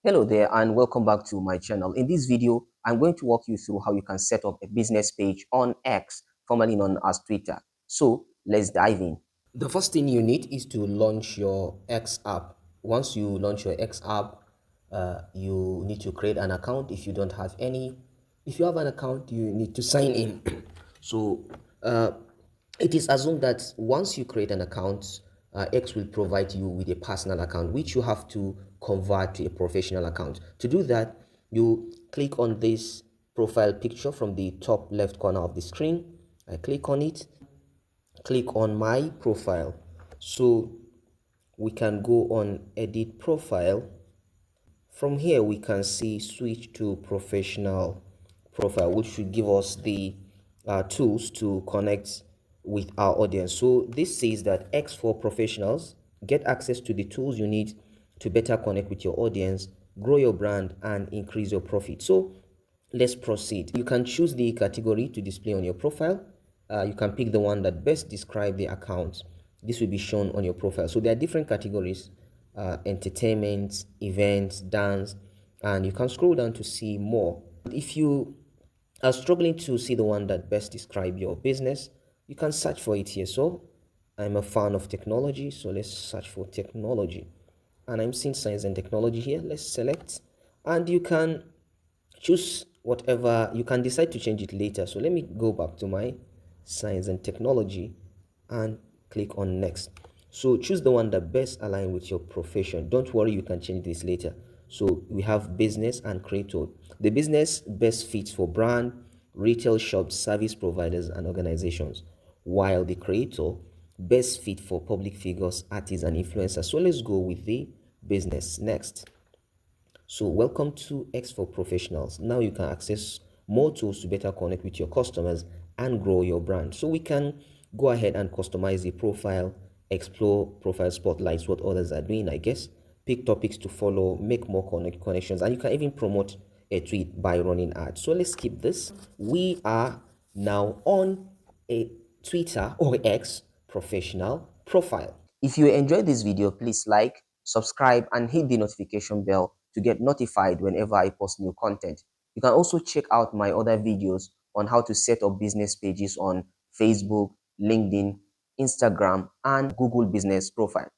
Hello there and welcome back to my channel. In this video, I'm going to walk you through how you can set up a business page on X, formerly known as Twitter. So let's dive in. The first thing you need is to launch your X app. Once you launch your X app, you need to create an account if you don't have any. If you have an account, you need to sign in. So it is assumed that once you create an account, X will provide you with a personal account, which you have to convert to a professional account. To do that, you click on this profile picture from the top left corner of the screen. I click on it, click on my profile. So we can go on edit profile. From here, we can see switch to professional profile, which should give us the tools to connect with our audience. So this says that X for professionals, get access to the tools you need to better connect with your audience, grow your brand, and increase your profit. So let's proceed. You can choose the category to display on your profile. You can pick the one that best describe the account. This will be shown on your profile. So there are different categories: entertainment, events, dance, and you can scroll down to see more. If you are struggling to see the one that best describe your business, you can search for it here. So I'm a fan of technology, so let's search for technology, and I'm seeing science and technology here. Let's select, and you can choose whatever. You can decide to change it later. So let me go back to my science and technology and click on next. So choose the one that best align with your profession. Don't worry, you can change this later. So we have business and creator. The business best fits for brand, retail shops, service providers, and organizations, while the creator best fit for public figures, artists, and influencers. So let's go with the business next. So welcome to X for Professionals. Now you can access more tools to better connect with your customers and grow your brand. So we can go ahead and customize the profile, explore profile spotlights, what others are doing, I guess, pick topics to follow, make more connections, and you can even promote a tweet by running ads. So let's skip this. We are now on a Twitter or X professional profile. If you enjoyed this video, please like, subscribe, and hit the notification bell to get notified whenever I post new content. You can also check out my other videos on how to set up business pages on Facebook, LinkedIn, Instagram, and Google Business Profile.